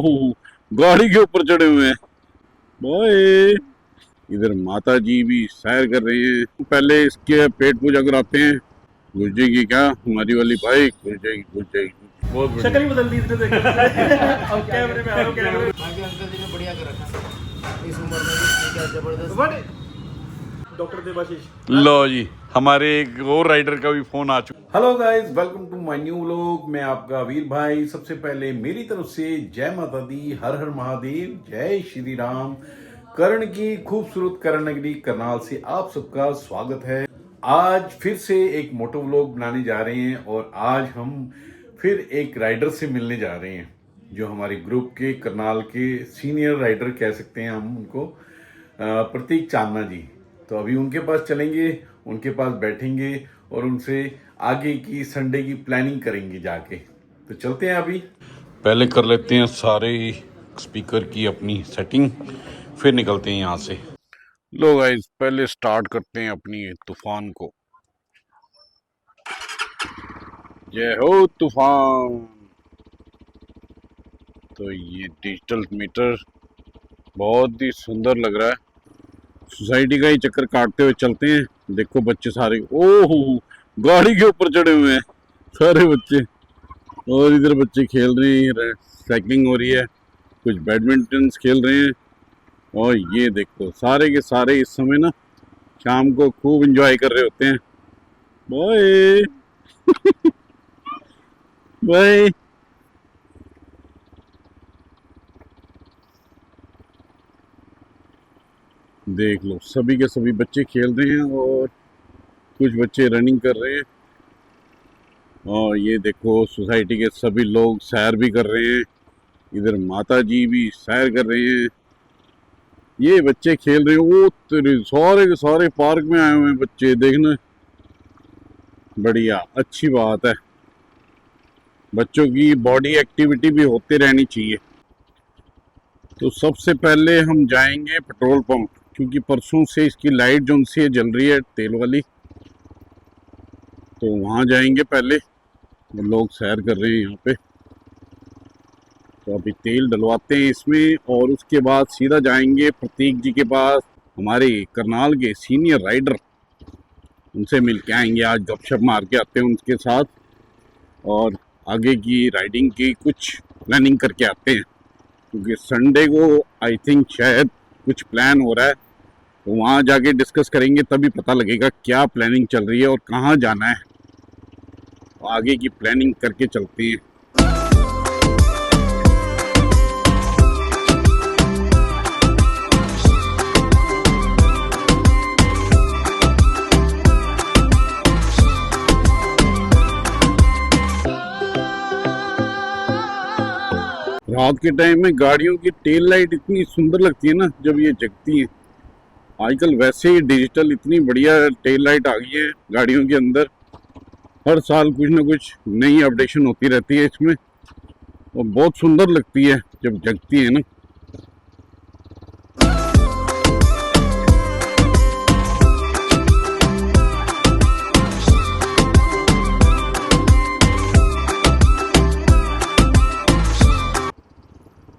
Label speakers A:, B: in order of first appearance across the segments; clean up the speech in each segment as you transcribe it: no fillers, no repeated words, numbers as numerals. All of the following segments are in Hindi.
A: ओह, गाड़ी के ऊपर चढ़े हुए हैं। बाय। इधर माता जी भी सैर कर रही हैं। पहले इसके पेट पूजा कराते हैं। घुस जाएगी क्या हमारी वाली बाइक? घुस जाएगी, घुस जाएगी। बहुत बढ़िया।
B: शक्ल ही बदल दी इसने देखो। अब कैमरे में आ रहा कैमरे में।
C: आगे अंकल जी ने बढ़िया कर रखा इस उम्र में भी ठीक है, जबरदस्त।
B: डॉक्टर देवाशीष।
A: लो जी, हमारे एक और राइडर का भी फोन आ चुका। Hello guys, welcome to my new vlog. मैं आपका वीर भाई। सबसे पहले मेरी तरफ से जय माता दी, हर हर महादेव, जय श्री राम। कर्ण की खूबसूरत कर्ण नगरी करनाल से आप सबका स्वागत है। आज फिर से एक मोटो व्लॉग बनाने जा रहे हैं और आज हम फिर एक राइडर से मिलने जा रहे हैं जो हमारे ग्रुप के करनाल के सीनियर राइडर कह सकते हैं हम उनको, प्रतीक चांदना जी। तो अभी उनके पास चलेंगे, उनके पास बैठेंगे और उनसे आगे की संडे की प्लानिंग करेंगे जाके। तो चलते हैं अभी। पहले कर लेते हैं सारे स्पीकर की अपनी सेटिंग, फिर निकलते हैं यहाँ से। लो गाइस, पहले स्टार्ट करते हैं अपनी तूफान को। जय हो तूफान। तो ये डिजिटल मीटर बहुत ही सुंदर लग रहा है। सोसाइटी का ही चक्कर काटते हुए चलते हैं। देखो बच्चे सारे, ओह, गाड़ी के ऊपर चढ़े हुए हैं सारे बच्चे। और इधर बच्चे खेल रहे हैं, साइकिलिंग हो रही है, कुछ बैडमिंटन खेल रहे हैं। और ये देखो सारे के सारे इस समय ना शाम को खूब एंजॉय कर रहे होते हैं। Bye bye. देख लो सभी के सभी बच्चे खेल रहे हैं और कुछ बच्चे रनिंग कर रहे हैं। और ये देखो सोसाइटी के सभी लोग सैर भी कर रहे हैं। इधर माता जी भी सैर कर रहे हैं। ये बच्चे खेल रहे हैं। वो तेरे सारे के सारे पार्क में आए हुए हैं बच्चे, देखना। बढ़िया, अच्छी बात है। बच्चों की बॉडी एक्टिविटी भी होती रहनी चाहिए। तो सबसे पहले हम जाएंगे पेट्रोल पंप, क्योंकि परसों से इसकी लाइट जो उनसे जल रही है तेल वाली, तो वहाँ जाएंगे पहले। लोग सैर कर रहे हैं यहाँ पे, तो अभी तेल डलवाते हैं इसमें और उसके बाद सीधा जाएंगे प्रतीक जी के पास, हमारे करनाल के सीनियर राइडर। उनसे मिल के आएंगे, आज गपशप मार के आते हैं उनके साथ और आगे की राइडिंग की कुछ प्लानिंग करके आते हैं। क्योंकि संडे को आई थिंक शायद कुछ प्लान हो रहा है, तो वहाँ जाके डिस्कस करेंगे, तभी पता लगेगा क्या प्लानिंग चल रही है और कहाँ जाना है। तो आगे की प्लानिंग करके चलते हैं। रात के टाइम में गाड़ियों की टेल लाइट इतनी सुंदर लगती है ना जब ये जगती है। आजकल वैसे ही डिजिटल इतनी बढ़िया टेल लाइट आ गई है गाड़ियों के अंदर। हर साल कुछ ना कुछ नई अपडेशन होती रहती है इसमें और बहुत सुंदर लगती है जब जगती है ना।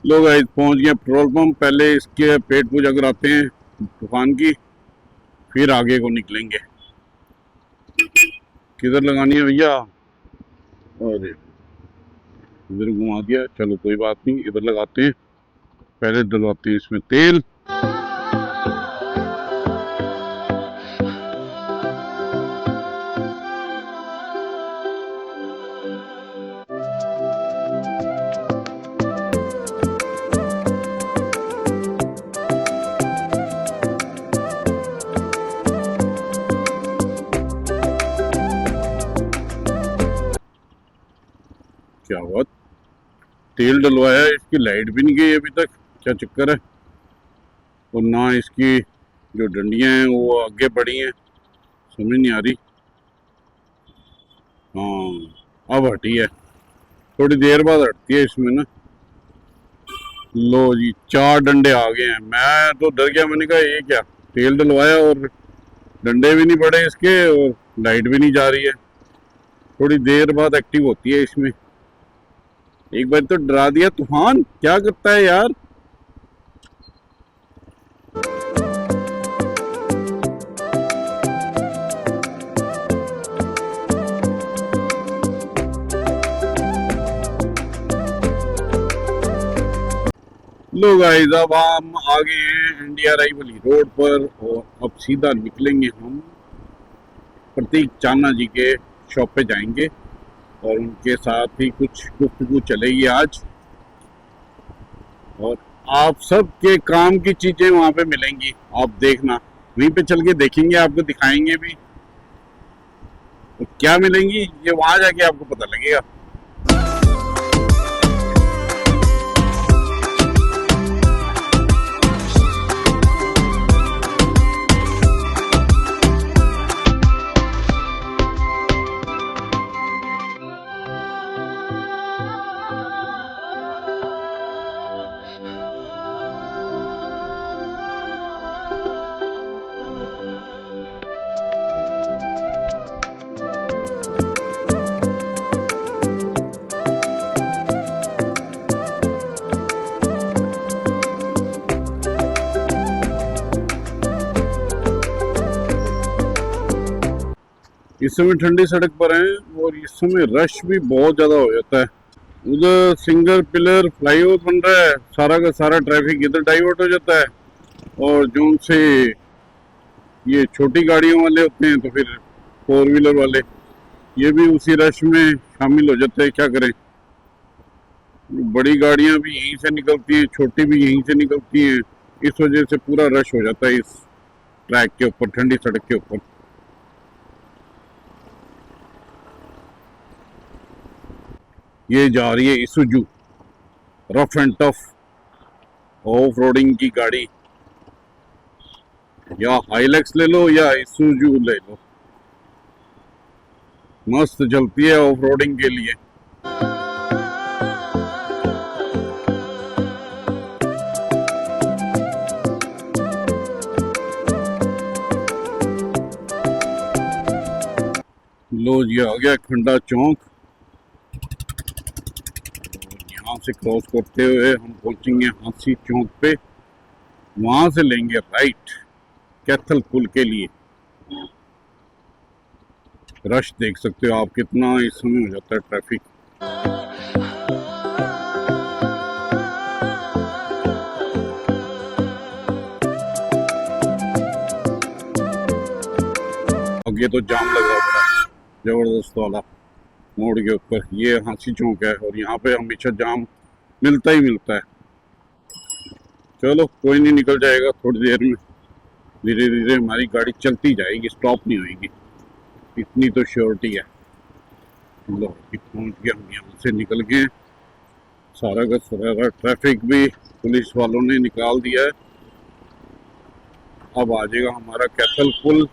A: लोग आज पहुंच गए पेट्रोल पंप। पहले इसके पेट पूजा कराते हैं तूफान की, फिर आगे को निकलेंगे। किधर लगानी है भैया? और इधर घुमा दिया, चलो कोई बात नहीं, इधर लगाते हैं। पहले डलवाते हैं इसमें तेल। क्या हुआ, तेल डलवाया, इसकी लाइट भी नहीं गई अभी तक, क्या चक्कर है? और ना इसकी जो डंडियां हैं वो आगे बढ़ी हैं, समझ नहीं आ रही। हाँ अब हटी है, थोड़ी देर बाद हटती है इसमें ना। लो जी, 4 डंडे आ गए हैं। मैं तो डर गया, मैंने कहा ये क्या, तेल डलवाया और डंडे भी नहीं पड़े इसके और लाइट भी नहीं जा रही है। थोड़ी देर बाद एक्टिव होती है इसमें। एक बार तो डरा दिया तूफान, क्या करता है यार। लो गाइस, अब हम आ गए हैं इंडिया राई वाली रोड पर और अब सीधा निकलेंगे हम प्रतीक चांना जी के शॉप पे जाएंगे और उनके साथ ही कुछ गुफ्तगू चलेगी आज। और आप सब के काम की चीजें वहां पे मिलेंगी, आप देखना। वहीं पे चल के देखेंगे, आपको दिखाएंगे भी तो क्या मिलेंगी, ये वहां जाके आपको पता लगेगा। इस समय ठंडी सड़क पर हैं और इस समय रश भी बहुत ज़्यादा हो जाता है। उधर सिंगल पिलर फ्लाईओवर बन रहा है, सारा का सारा ट्रैफिक इधर डाइवर्ट हो जाता है। और जो उनसे ये छोटी गाड़ियों वाले होते हैं तो फिर 4 व्हीलर वाले ये भी उसी रश में शामिल हो जाते हैं। क्या करें, बड़ी गाड़ियां भी यहीं से निकलती हैं, छोटी भी यहीं से निकलती हैं, इस वजह से पूरा रश हो जाता है इस ट्रैक के ऊपर, ठंडी सड़क के ऊपर। ये जा रही है Isuzu rough and tough off roading की गाड़ी, या हाइलैक्स ले लो या इसुजू ले लो, मस्त चलती है ऑफ रोडिंग के लिए। लो जी, आ गया खंडा चौक। यहाँ से क्रॉस करते हुए हम पहुंचेंगे हांसी चौक पे, वहां से लेंगे राइट कैथल पुल के लिए। रश देख सकते हो आप कितना इस समय हो जाता है ट्रैफिक। आगे तो जाम लगा हुआ है जबरदस्त वाला मोड़ के ऊपर। ये हांसी चौक है और यहाँ पे हमेशा जाम मिलता ही मिलता है। चलो कोई नहीं, निकल जाएगा थोड़ी देर में, धीरे धीरे हमारी गाड़ी चलती जाएगी, स्टॉप नहीं होगी, इतनी तो श्योरिटी है। लो पहुँच गए हम, यहाँ से निकल गए। सारा का सारा ट्रैफिक भी पुलिस वालों ने निकाल दिया है। अब आ जाएगा हमारा कैथल पुल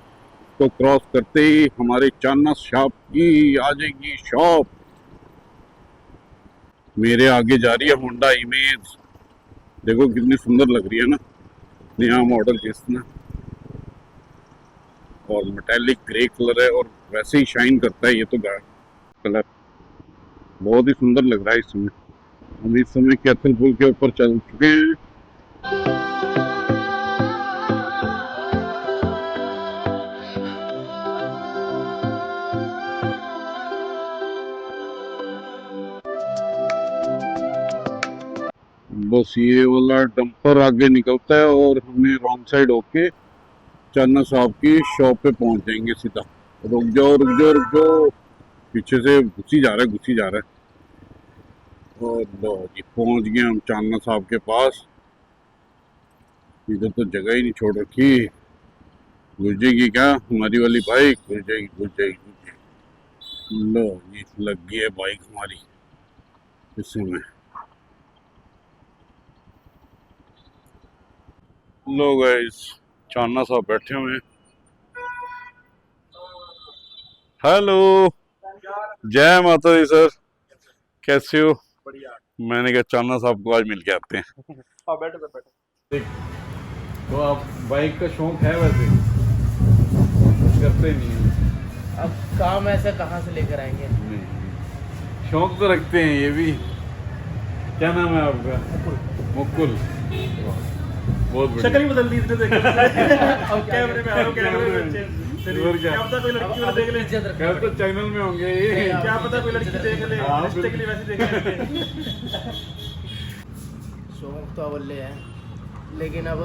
A: को क्रॉस करते ही हमारे चांना शॉप की आ जाएगी शॉप। मेरे आगे जा रही है होंडा इमेज, देखो कितनी सुंदर लग रही है ना, नया मॉडल जिसना, और मेटालिक ग्रे कलर है और वैसे ही शाइन करता है ये तो कलर, बहुत ही सुंदर लग रहा है इस समय। हम इस समय कैथल पुल के ऊपर चल चुके हैं। बस ये वाला डंपर आगे निकलता है और हमें रॉन्ग साइड होके चांना साहब की शॉप पे पहुंच जाएंगे सीधा। रुक जाओ रुक जाओ रुक जाओ, पीछे से घुसी जा रहा है घुसी जा रहा है। और लो जी पहुंच गए हम चांना साहब के पास। इधर तो जगह ही नहीं छोड़ रखी, घुस जाएगी क्या हमारी वाली बाइक, घुस जाएगी घुस जाएगी घुस जाएगी। लो जी लग गई है बाइक हमारी इस समय। लो गाइस, चांना साहब बैठे हुए हैं। हेलो, जय माता दी सर, कैसे हो?
B: बढ़िया।
A: मैंने कहा चांना साहब को आज मिल के आते हैं।
B: हाँ बैठो सर बैठो।
A: तो आप बाइक का शौक है वैसे, करते नहीं हैं?
C: अब काम ऐसे कहाँ से लेकर आएंगे?
A: नहीं, शौक तो रखते हैं ये भी, क्या नाम है आपका? मुकुल। बहुत बढ़िया।
B: शक्ल ही बदल दी इसने देख अब कैमरे में आ रहा कैमरे में
A: और
B: चलिए
A: क्या?
B: क्या पता कोई लड़की वाला देख ले
A: क्या तो चैनल में होंगे ये।
B: क्या पता कोई लड़की देख ले
A: हाँ,
B: रिश्ते के लिए वैसे देख ले
C: शौक तो अवल्ले है, लेकिन अब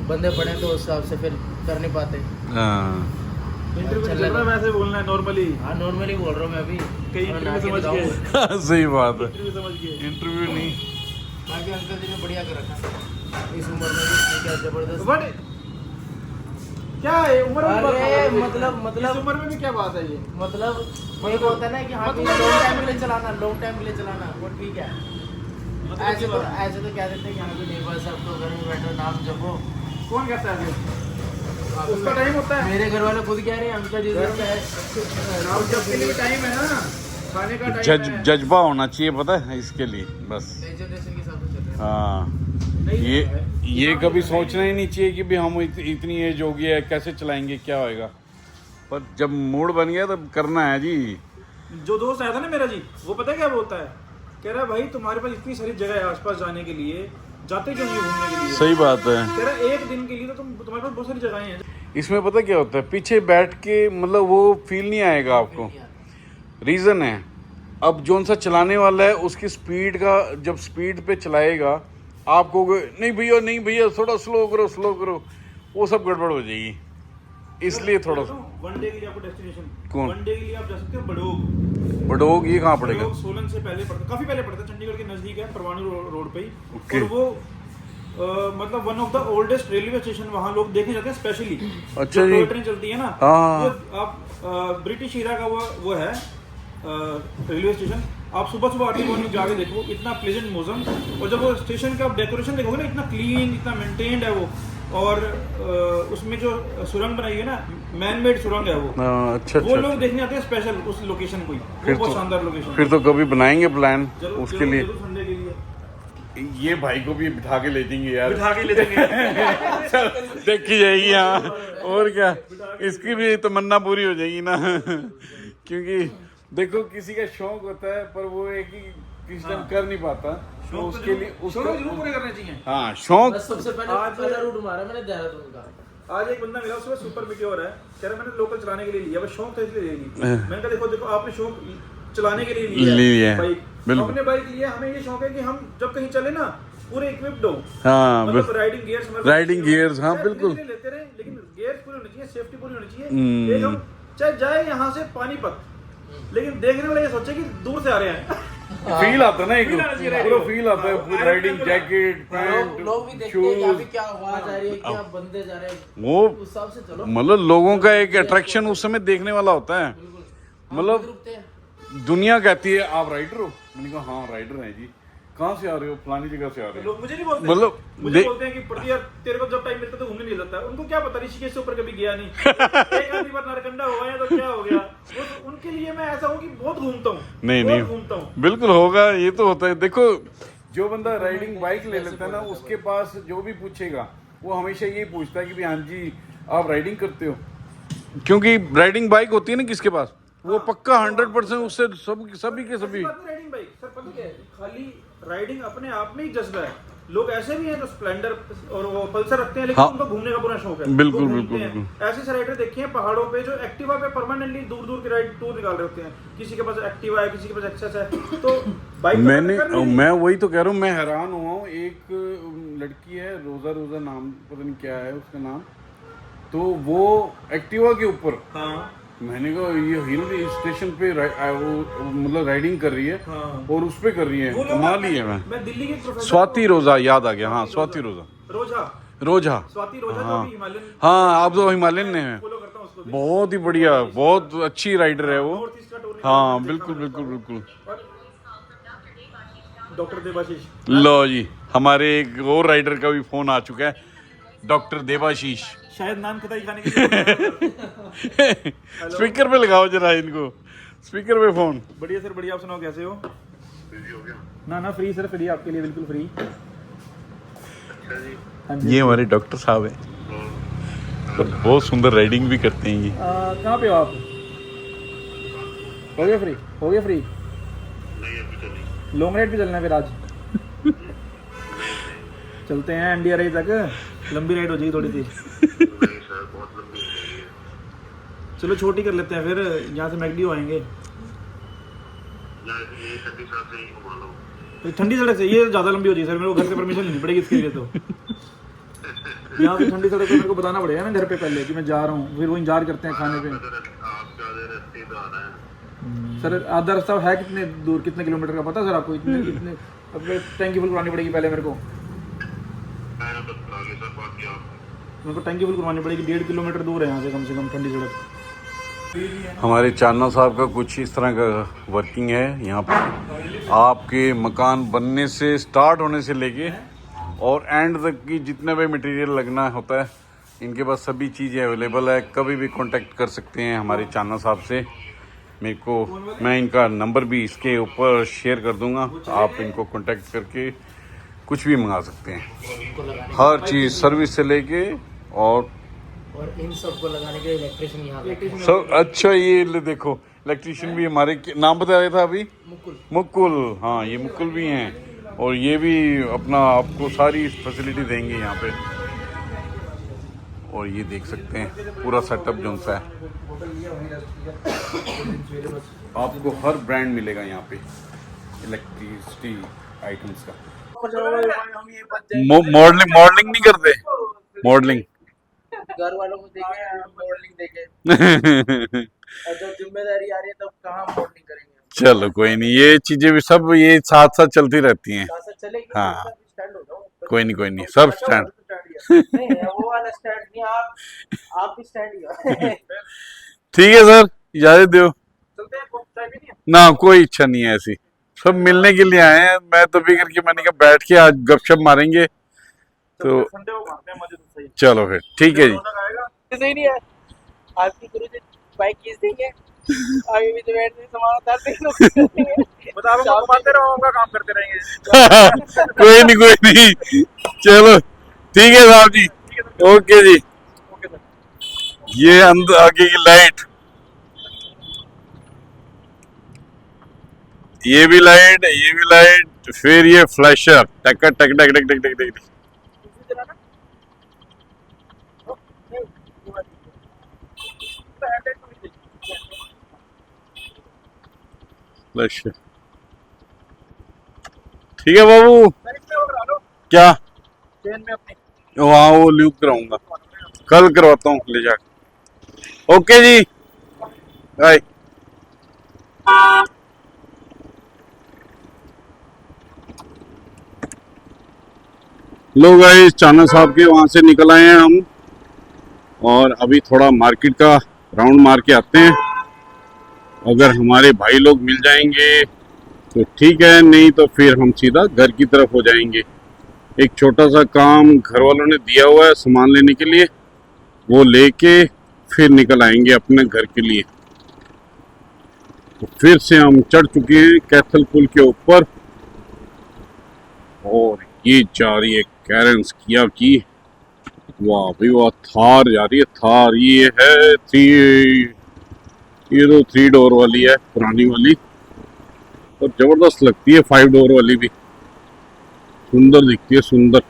C: बंदे पड़े तो उस हिसाब से फिर कर नहीं पाते।
A: हाँ
B: इंटरव्यू चल रहा है वैसे बोलना है नॉर्मली
C: हाँ नॉर्मली बोल रहा हूँ मैं अभी।
B: कई
C: और ना
B: इंटरव्यू
C: कि
B: समझ
C: दिखाऊं।
B: के
A: सही बात है।
B: इंटरव्यू समझ के
A: इंटरव्यू नहीं।
C: बाकी अंकल जी ने बढ़िया कर रखा इस उम्र में भी, क्या जबरदस्त।
B: बट क्या है उम्र में बात
C: अरे
B: है?
C: मतलब
B: इस उम्र में भी क्या बात है ये
C: मतलब एक होता है ना कि हाँ लॉन्ग टाइम के लिए चलाना, लॉन्ग टाइम के लिए चलाना वो ठीक है। ऐसे तो क्या देते हैं कि यहाँ पे नहीं, बस अब तो घर में बैठो नाम जपो।
B: कौन कहता है ऐसे? उसका टाइम होता है।
C: मेरे घर वाले खुद कह रहे हैं अंकल जी
B: घर में नाम जप के लिए टाइम है ना, खाने का टाइम है।
A: जज्बा होना चाहिए पता है इसके लिए बस।
C: जनरेशन के हिसाब से चल रहे हैं।
A: हाँ
B: नहीं
A: ये कभी सोचना ही नहीं चाहिए कि भी हम इतनी एज हो गई है कैसे चलाएंगे क्या होएगा, पर जब मूड बन गया तब करना है जी।
B: जो दोस्त आया था ना मेरा जी, वो पता है क्या बोलता है? कह रहा है भाई तुम्हारे पास इतनी सारी जगह है आसपास जाने के लिए, जाते क्यों नहीं घूमने के लिए?
A: सही बात है।
B: कह रहा है एक दिन के लिए तो तुम्हारे पास बहुत सारी जगहें हैं।
A: इसमें पता क्या होता है, पीछे बैठ के मतलब वो फील नहीं आएगा आपको। रीज़न है अब जोन सा चलाने वाला है उसकी स्पीड का, जब स्पीड पे चलाएगा आप कहोगे नहीं भैया थोड़ा स्लो करो, वो सब गड़बड़ हो जाएगी। इसलिए थोड़ा सा
B: वन डे के लिए आपको डेस्टिनेशन,
A: कौन?
B: वन डे के लिए आप जा सकते हो बड़ोग।
A: बड़ोग ये कहाँ पड़ेगा?
B: बड़ोग सोलन से पहले पड़ता, काफी पहले पड़ता है, चंडीगढ़ के नजदीक है, परवाणु रोड पे ही।
A: Okay.
B: और वो मतलब one of the oldest railway station वहाँ लोग देखने जाते हैं स्पेशली।
A: अच्छा जी।
B: ट्रेन चलती है ना,
A: हाँ।
B: वो आप ब्रिटिश ईरा का वो है रेलवे स्टेशन। आप सुबह सुबह अर्ली मॉर्निंग जाके देखो, इतना प्लेजेंट मौसम, और जब वो स्टेशन का डेकोरेशन देखोगे ना, इतना क्लीन, इतना मेंटेन्ड है वो। और उसमें जो सुरंग बनाई है ना, मैन मेड सुरंग है वो।
A: अच्छा
B: वो लोग देखने आते हैं स्पेशल उस लोकेशन को ही। वो बहुत शानदार लोकेशन।
A: फिर तो कभी बनाएंगे प्लान उसके लिए।
B: जरूर संडे के लिए
A: ये भाई को भी बिठा के ले जाएंगे यार,
B: बिठा के ले जाएंगे।
A: देखी जाएगी। हाँ और क्या, इसकी भी तमन्ना पूरी हो जाएगी ना। क्योंकि देखो किसी का शौक होता है पर वो एक ही किसी टाइम कर नहीं पाता, तो उसके लिए उसको
B: जरूर पूरे करने चाहिए।
A: हाँ शौक।
C: बस सबसे पहला रूट मारा मैंने देहरादून का।
B: आज एक बंदा मिला, उसके सुपर मीटियोर है, कह रहा मैंने लोकल चलाने के लिए लिया, बस शौक था इसलिए ले ली। मैंने कहा देखो आपने शौक चलाने के लिए लिया है बाइक, हमने बाइक लिया, हमें ये शौक है कि हम जब कहीं चले ना पूरे इक्विप्ड हो।
A: हाँ
B: मतलब राइडिंग गियर्स
A: हाँ बिल्कुल
B: लेते रहे, लेकिन गियर्स पूरे होने चाहिए, सेफ्टी पूरी होनी चाहिए। एक हम चाहे जाए यहाँ से पानीपत, लेकिन देखने वाले ये सोचे कि दूर से आ रहे हैं।
A: फील आता है ना, एक
B: Feel आना चाहिए,
A: पूरा फील आता है, पूरी राइडिंग जैकेट
C: लोग भी
A: पैंट
C: देखते हैं कि अभी
A: शूज,
C: क्या आवाज आ रही है, क्या बंदे जा रहे हैं,
A: वो
C: उस हिसाब से चलो।
A: मतलब लोगों का एक अट्रैक्शन उस समय देखने वाला होता है। मतलब
C: रुकते हैं।
A: दुनिया कहती है आप राइडर हो, मैंने कहा हाँ राइडर हैं जी, कहाँ से आ रहे हो, फलानी जगह से आ रहे हो।
B: लोग मुझे नहीं बोलते,
A: मतलब
B: मुझे बोलते हैं कि प्रति यार तेरे को जब टाइम मिलता है तो घूमने नहीं जाता है। उनको क्या पता ऋषिकेश से ऊपर कभी गया नहीं, एक आधी बार नारकंडा हुआ है तो क्या हो गया। उनके लिए मैं ऐसा हूँ कि बहुत घूमता हूँ,
A: नहीं
B: घूमता हूँ।
A: बिल्कुल होगा, ये तो होता है। देखो जो बंदा राइडिंग बाइक ले लेता है ना, उसके पास जो भी पूछेगा वो हमेशा यही पूछता है कि हाँ जी आप राइडिंग करते हो, क्योंकि राइडिंग बाइक होती है ना किसके पास, वो पक्का 100% उससे सभी के सभी।
B: राइडिंग बाइक सर पता क्या है, खाली राइडिंग अपने आप में ही जज्बा है। लोग ऐसे भी हैं जो स्प्लेंडर और वो पल्सर रखते हैं, लेकिन
A: हाँ,
B: उनको घूमने का पूरा शौक है।
A: बिल्कुल,
B: वो घूमते
A: बिल्कुल,
B: हैं। ऐसे राइडर देखे हैं पहाड़ों पे जो एक्टिवा पे परमानेंटली दूर दूर की राइड टूर निकाल रहे होते हैं। किसी के पास एक्टिवा है, किसी के पास एक्सेस है, तो बाइक
A: मैं वही तो कह रहा हूँ, मैं हैरान हुआ हूँ। एक लड़की है रोजा नाम, पता नहीं क्या है उसका नाम, तो वो एक्टिवा के ऊपर,
B: हाँ
A: मैंने कहा ये हिल स्टेशन पे मतलब राइडिंग कर रही है,
B: हाँ।
A: और उस पे कर रही है, कमाल ही है।
B: मैं दिल्ली के प्रोफेसर
A: स्वाति रोजा याद आ गया, हाँ स्वाति रोजा
B: स्वाति रोजा जो भी हिमालयन,
A: हाँ आप तो हिमालयन ने हैं,
B: फॉलो करता हूँ उसको भी।
A: बहुत ही बढ़िया, बहुत अच्छी राइडर है वो।
B: नॉर्थ ईस्ट का टूर
A: हाँ बिल्कुल।
B: डॉक्टर देवाशीष,
A: लो जी हमारे एक और राइडर का भी फोन आ चुका है, डॉक्टर देवाशीष।
B: शायद नान खटाई खाने के लिए।
A: स्पीकर पे लगाओ जरा इनको, स्पीकर पे फोन।
B: बढ़िया सर बढ़िया, आप सुनाओ कैसे हो? ना फ्री सर, फ्री आपके लिए, बिल्कुल फ्री। हाँ जी।
A: ये हमारे डॉक्टर साहब हैं, तो बहुत सुंदर राइडिंग भी करते हैं ये।
B: कहाँ पे हो आप? हो गया फ्री? लॉन्ग राइड पे चलना है फिर आज? चलते हैं NDRI तक, लंबी राइड हो जाएगी थोड़ी सी।
D: नहीं सर, बहुत लंबी हो गई है।
B: चलो छोटी कर लेते हैं फिर, यहाँ से मैकडी आएंगे।
D: या ये 30 साल से ही घुमा लो।
B: तो ठंडी सड़क से ये ज़्यादा लंबी हो जाएगी सर, मेरे को घर से परमिशन लेनी पड़ेगी इसके लिए। तो यहाँ से ठंडी सड़क पे मेरे को बताना पड़ेगा ना घर पे पहले कि मैं जा रहा हूँ, फिर वो इंतजार करते हैं खाने पे।
D: आप ज्यादा रास्ते पे आ रहे हैं।
B: सर आधा रास्ता है कितने दूर, कितने किलोमीटर का पता है सर आपको? इतने अब टैंकी फुल करवानी पड़ेगी पहले मेरे को।
D: मैंने बता दिया सर, बात किया आपने।
B: मेरे को टैंकी फुल करवानी पड़ेगी, 1.5 किलोमीटर दूर है यहाँ से कम ठंडी सड़क।
A: हमारे चांदना साहब का कुछ इस तरह का वर्किंग है यहाँ पे। आपके मकान बनने से, स्टार्ट होने से लेके और एंड तक की जितने भी मटेरियल लगना होता है, इनके पास सभी चीज़ें अवेलेबल है। कभी भी कांटेक्ट कर सकते हैं हमारे चांदना साहब से। मेरे को, मैं इनका नंबर भी इसके ऊपर शेयर कर दूंगा, आप इनको कांटेक्ट करके कुछ भी मंगा सकते हैं। हर चीज़ सर्विस से लेके और
C: इन सबको लगाने के लिए इलेक्ट्रिशियन यहाँ पे।
A: सब। अच्छा ये ले देखो, इलेक्ट्रिशियन भी हमारे नाम बताया था अभी, मुकुल। हाँ ये मुकुल भी हैं और ये भी अपना आपको सारी फैसिलिटी देंगे यहाँ पे। और ये देख सकते हैं पूरा सेटअप जो सा है, आपको हर ब्रांड मिलेगा यहाँ पे इलेक्ट्रिसिटी आइटम्स का। मॉडलिंग नहीं करते, मॉडलिंग
C: घर वालों को देखे, मॉडलिंग देखे, और जब जिम्मेदारी आ रही है तब कहाँ मॉडलिंग करेंगे।
A: चलो कोई नहीं, ये चीजें भी सब ये साथ साथ चलती रहती हैं।
C: साथ साथ चलेगी।
A: हाँ।
C: स्टैंड हो जाओ।
A: कोई नहीं, सब स्टैंड।
C: नहीं वो वाला स्टैंड नहीं, आप भी स्टैंड ही हो।
A: ठीक है सर, इजाजत दो
B: चलते हैं, चाय पीनी है?
A: ना, कोई इच्छा नहीं है ऐसी, सब मिलने के लिए आए हैं। मैं तो भी करके मैंने कहा बैठ के आज गपशप मारेंगे, तो
B: संडे को मारते हैं, मजे तो सही।
A: चलो फिर ठीक है जी।
C: सही नहीं है, आपकी गुरु जी बाइक खींच देंगे, आगे भी तो बैठने सामान उतारते हैं,
B: बता रहा हूँ, घुमाते रहो, उनका काम करते रहेंगे।
A: कोई नहीं, चलो ठीक है साहब जी, ओके जी।
B: Okay sir.
A: ये अंदर आगे की लाइट, ये भी लाइट, फिर ये फ्लैशर, टक टक टक टक टक टक टक। फ्लैशर ठीक है बाबू। क्या?
B: चेन में अपनी
A: हाँ वो लूप कराऊंगा, कल करवाता हूँ ले जाकर। ओके जी, बाय। लोग गाइस चांदना साहब के वहां से निकल आए हैं हम, और अभी थोड़ा मार्केट का राउंड मार के आते हैं। अगर हमारे भाई लोग मिल जाएंगे तो ठीक है, नहीं तो फिर हम सीधा घर की तरफ हो जाएंगे। एक छोटा सा काम घर वालों ने दिया हुआ है सामान लेने के लिए, वो लेके फिर निकल आएंगे अपने घर के लिए। तो फिर से हम चढ़ चुके हैं कैथल पुल के ऊपर, और ये जा रही है कैरेंस किया की। वाह भाई वाह, थार जा रही है, थार। ये है ये तो 3 डोर वाली है, पुरानी वाली, और जबरदस्त लगती है 5 डोर वाली भी, सुंदर दिखती है, सुंदर।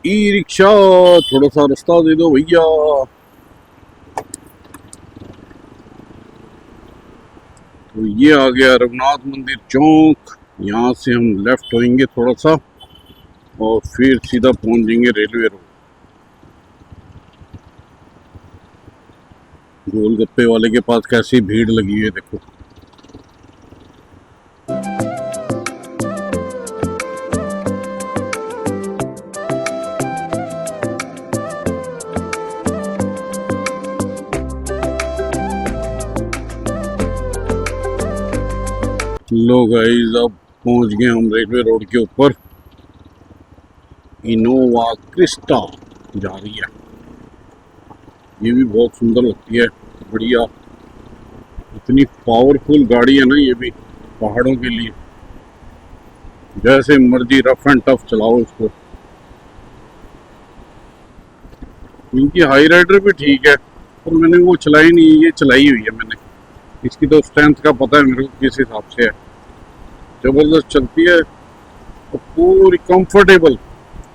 A: ई रिक्शा, थोड़ा सा रास्ता दे दो भैया। तो ये आ गया रघुनाथ मंदिर चौक, यहाँ से हम लेफ्ट होएंगे थोड़ा सा और फिर सीधा पहुंच जाएंगे रेलवे रोड। गोलगप्पे वाले के पास कैसी भीड़ लगी है देखो। लो गाइस, अब पहुंच गए हम रेलवे रोड के ऊपर। इनोवा क्रिस्टा जा रही है, ये भी बहुत सुंदर लगती है, बढ़िया। इतनी पावरफुल गाड़ी है ना ये भी पहाड़ों के लिए। जैसे मर्जी रफ एंड टफ चलाओ इसको। इनकी हाई राइडर भी ठीक है, पर मैंने वो चलाई नहीं, ये चलाई हुई है मैंने। इसकी तो स्ट्रेंथ का पता है मेरे को किस हिसाब से है। जबरदस्त चलती है और पूरी कंफर्टेबल,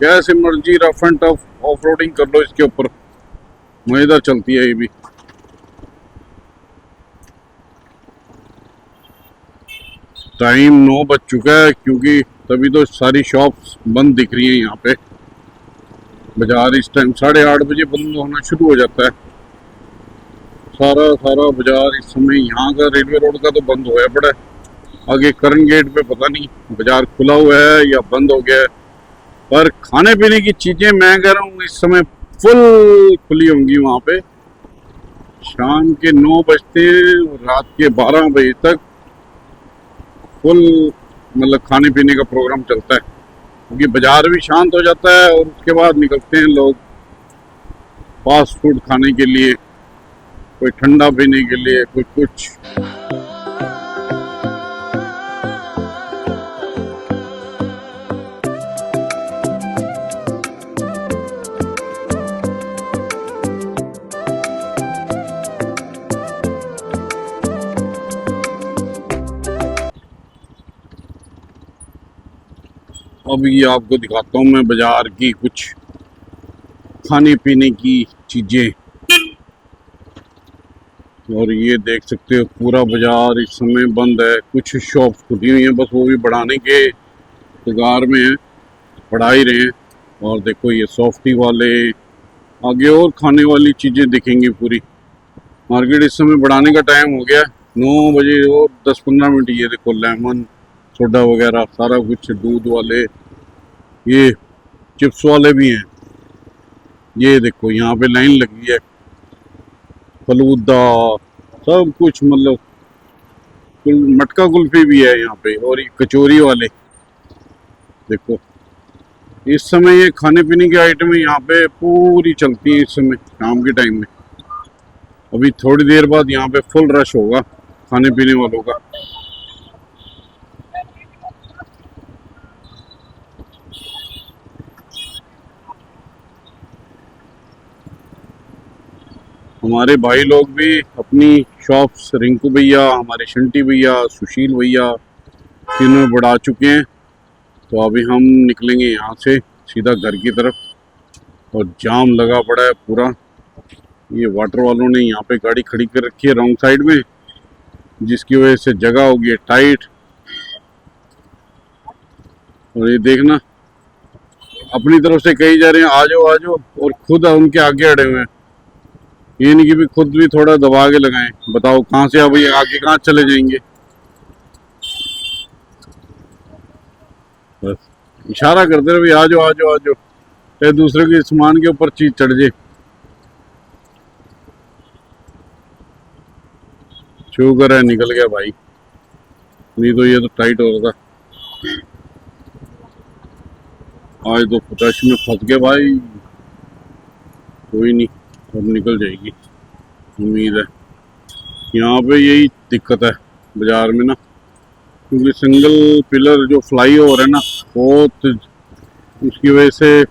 A: जैसे मर्जी rough and tough off roading कर लो इसके ऊपर, मजेदार चलती है ये भी। टाइम 9 बज चुका है, क्योंकि तभी तो सारी शॉप्स बंद दिख रही हैं यहाँ पे। बाजार इस टाइम 8:30 बजे बंद होना शुरू हो जाता है। सारा बाजार इस समय यहाँ का रेलवे रोड का तो बंद होया पड़ा है। आगे करण गेट पे पता नहीं बाजार खुला हुआ है या बंद हो गया है, पर खाने पीने की चीजें मैं कह रहा हूँ इस समय फुल खुली होंगी वहाँ पे। शाम के 9 बजते और रात के 12 बजे तक फुल मतलब खाने पीने का प्रोग्राम चलता है, क्योंकि बाजार भी शांत हो जाता है और उसके बाद निकलते हैं लोग फास्ट फूड खाने के लिए, कोई ठंडा पीने के लिए, कोई कुछ। अब ये आपको दिखाता हूँ मैं बाजार की कुछ खाने पीने की चीजें। और ये देख सकते हो पूरा बाजार इस समय बंद है। कुछ शॉप्स खुली हुई हैं, बस वो भी बढ़ाने के इंतजार में है, बढ़ा ही रहे हैं। और देखो ये सॉफ्टी वाले, आगे और खाने वाली चीजें दिखेंगी पूरी। मार्केट इस समय बढ़ाने का टाइम हो गया 9 बजे और 10-15 मिनट। ये देखो लेमन सोडा वगैरह सारा कुछ, दूध वाले, ये चिप्स वाले भी हैं। ये देखो यहाँ पे लाइन लगी है, फलूदा सब कुछ, मतलब मटका कुल्फी भी है यहाँ पे। और ये कचौरी वाले देखो, इस समय ये खाने पीने की आइटमें यहाँ पे पूरी चलती है इस समय शाम के टाइम में। अभी थोड़ी देर बाद यहाँ पे फुल रश होगा खाने पीने वालों का। हमारे भाई लोग भी अपनी शॉप्स, रिंकू भैया, हमारे शंटी भैया, सुशील भैया, तीनों बढ़ा चुके हैं। तो अभी हम निकलेंगे यहाँ से सीधा घर की तरफ। और जाम लगा पड़ा है पूरा। ये वाटर वालों ने यहाँ पे गाड़ी खड़ी कर रखी है रॉन्ग साइड में, जिसकी वजह से जगह हो गई है टाइट। और ये देखना अपनी तरफ से कही जा रहे हैं आ जाओ आ जाओ, और खुद उनके आगे अड़े हुए हैं। ये नहीं कि भी खुद भी थोड़ा दबा के लगाएं। बताओ कहाँ से अब ये आगे कहाँ चले जाएंगे। बस इशारा करते रहे, आ जाओ आ जाओ आ जाओ, चाहे दूसरे के सामान के ऊपर चीज चढ़ जाए। शुक्र है निकल गया भाई, नहीं तो ये तो टाइट हो रहा था। आज तो रश में फंस गए भाई। कोई नहीं, अब निकल जाएगी उम्मीद है। यहाँ पे यही दिक्कत है बाजार में ना, क्योंकि सिंगल पिलर जो फ्लाई ओवर है ना, बहुत उसकी वजह से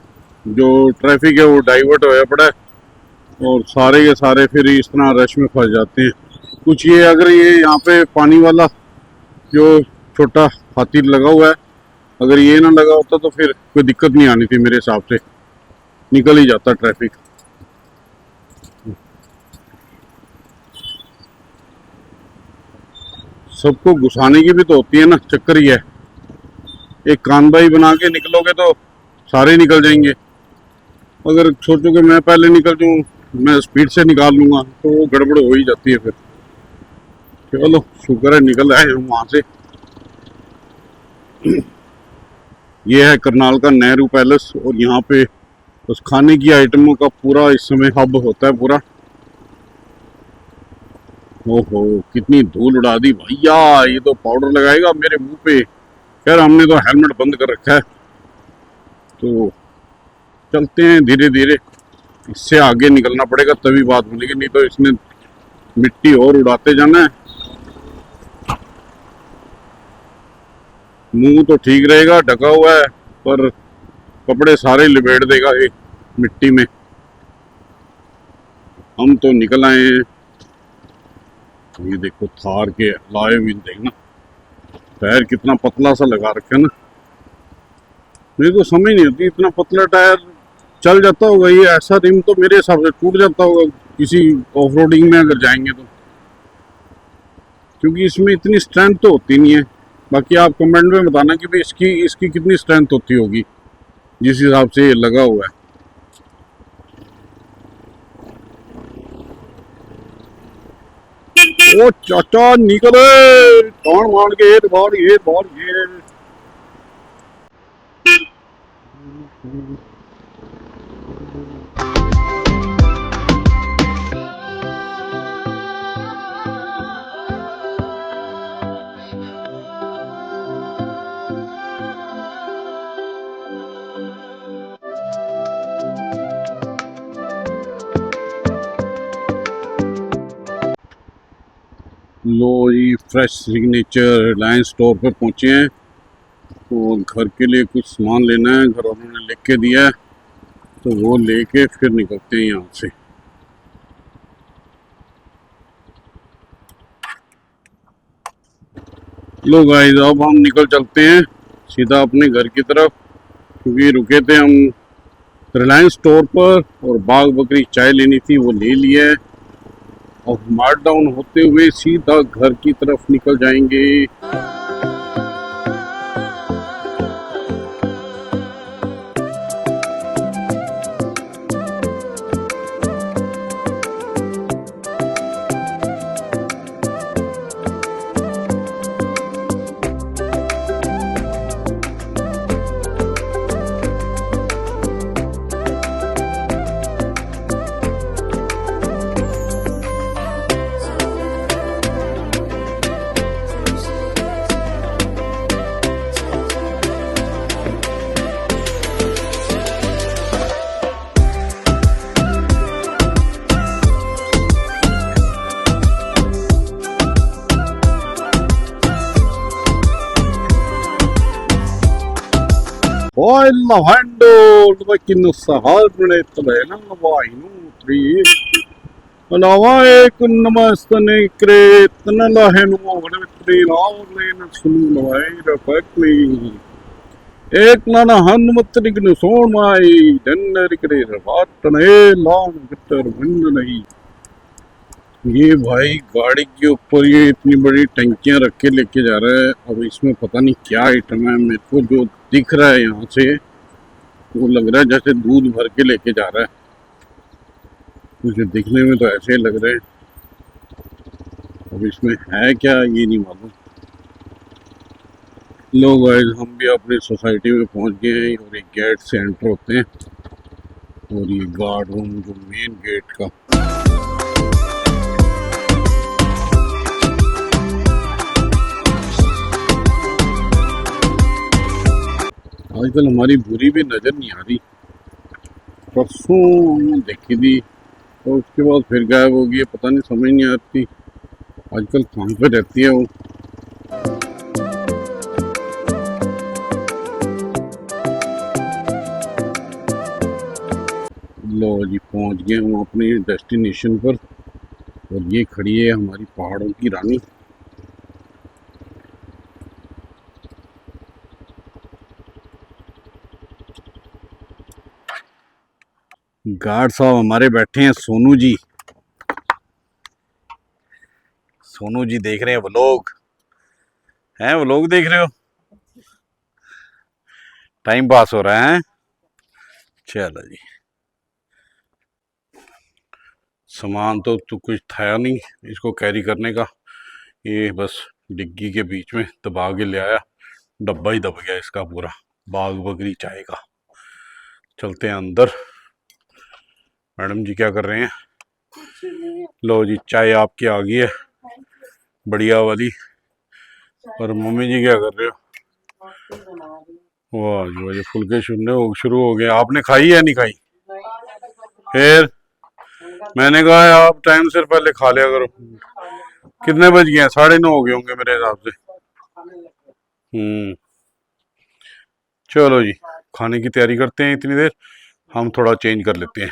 A: जो ट्रैफिक है वो डाइवर्ट होया पड़ा है। और सारे के सारे फिर इस तरह रश में फंस जाते हैं। कुछ ये अगर ये यहाँ पे पानी वाला जो छोटा हाथी लगा हुआ है, अगर ये ना लगा होता तो फिर कोई दिक्कत नहीं आनी थी मेरे हिसाब से, निकल ही जाता ट्रैफिक। सबको घुसाने की भी तो होती है ना, चक्कर ही है। एक कानबाई बना के निकलोगे तो सारे निकल जाएंगे। अगर सोचो कि मैं पहले निकल जाऊँ, मैं स्पीड से निकाल लूँगा, तो वो गड़बड़ हो ही जाती है फिर। चलो शुक्र है निकल आए हम वहाँ से। ये है करनाल का नेहरू पैलेस, और यहाँ पे उस खाने की आइटमों का पूरा इस समय हब होता है पूरा। ओहो कितनी धूल उड़ा दी भैया, ये तो पाउडर लगाएगा मेरे मुंह पे। खैर हमने तो हेलमेट बंद कर रखा है, तो चलते हैं धीरे धीरे। इससे आगे निकलना पड़ेगा तभी बात बनेगी, नहीं तो इसने मिट्टी और उड़ाते जाना है। मुंह तो ठीक रहेगा, ढका हुआ है, पर कपड़े सारे लिपेट देगा ये मिट्टी में। हम तो निकल आए हैं। ये देखो थार के लाए हुए देखना, टायर कितना पतला सा लगा रखे है ना। मेरे को समझ नहीं होती, इतना पतला टायर चल जाता होगा ये? ऐसा रिम तो मेरे हिसाब से टूट जाता होगा किसी ऑफ रोडिंग में अगर जाएंगे तो, क्योंकि इसमें इतनी स्ट्रेंथ तो होती नहीं है। बाकी आप कमेंट में बताना कि भाई इसकी इसकी कितनी स्ट्रेंथ होती होगी जिस हिसाब से ये लगा हुआ है। ओ चाचा निकले, टाण मार के ये बार ये बार ये। लो जी, फ्रेश सिग्नेचर रिलायंस स्टोर पे पहुंचे हैं। तो घर के लिए कुछ सामान लेना है, घर वालों ने लिख के दिया है, तो वो लेके फिर निकलते हैं यहाँ से। लो गाइस, अब हम निकल चलते हैं सीधा अपने घर की तरफ, क्योंकि रुके थे हम रिलायंस स्टोर पर और बाग बकरी चाय लेनी थी, वो ले लिया है। और मार्ट डाउन होते हुए सीधा घर की तरफ निकल जाएंगे। Poi lavando dove non sa halbne tbena vainu tri alawa ek namastane kretna lahenu tri lavlen sunu lavai rapakli ek nana hanmatrik nu sonmai dennerikre vatne long bitter wind nahi। ये भाई गाड़ी के ऊपर ये इतनी बड़ी टंकियां रख के लेके जा रहा है। अब इसमें पता नहीं क्या आइटम है, मेरे को जो दिख रहा है यहाँ से वो लग रहा है जैसे दूध भर के लेके जा रहा है। मुझे दिखने में तो ऐसे ही लग रहे हैं, अब इसमें है क्या ये नहीं मालूम। लोग गाइस, हम भी अपनी सोसाइटी में पहुंच गए हैं और एक गेट से एंटर होते हैं और ये गार्ड रूम जो मेन गेट का। आजकल हमारी बुरी भी नज़र नहीं आ रही, परसों देखी थी और उसके बाद फिर गायब हो गई, पता नहीं, समझ नहीं आती आजकल कहाँ पे रहती है वो। लो जी, पहुँच गए हम अपने डेस्टिनेशन पर और ये खड़ी है हमारी पहाड़ों की रानी। गार्ड साहब हमारे बैठे हैं, सोनू जी। सोनू जी देख रहे हैं व्लॉग, हैं व्लॉग देख रहे हो, टाइम पास हो रहा है। चलो जी, सामान तो कुछ था नहीं इसको कैरी करने का, ये बस डिग्गी के बीच में दबा के ले आया, डब्बा ही दब गया इसका पूरा, बाग बकरी चाय का। चलते हैं अंदर। मैडम जी क्या कर रहे हैं? लो जी, चाय आपकी आ गई है बढ़िया वाली। और मम्मी जी क्या कर रहे हो? वाह जी वाह, ये फुलके शुरू हो गए। आपने खाई या नहीं खाई? फिर मैंने कहा आप टाइम से पहले खा लिया करो। कितने बज गए हैं? 9:30 हो गए होंगे मेरे हिसाब से। चलो जी, खाने की तैयारी करते हैं, इतनी देर हम थोड़ा चेंज कर लेते हैं।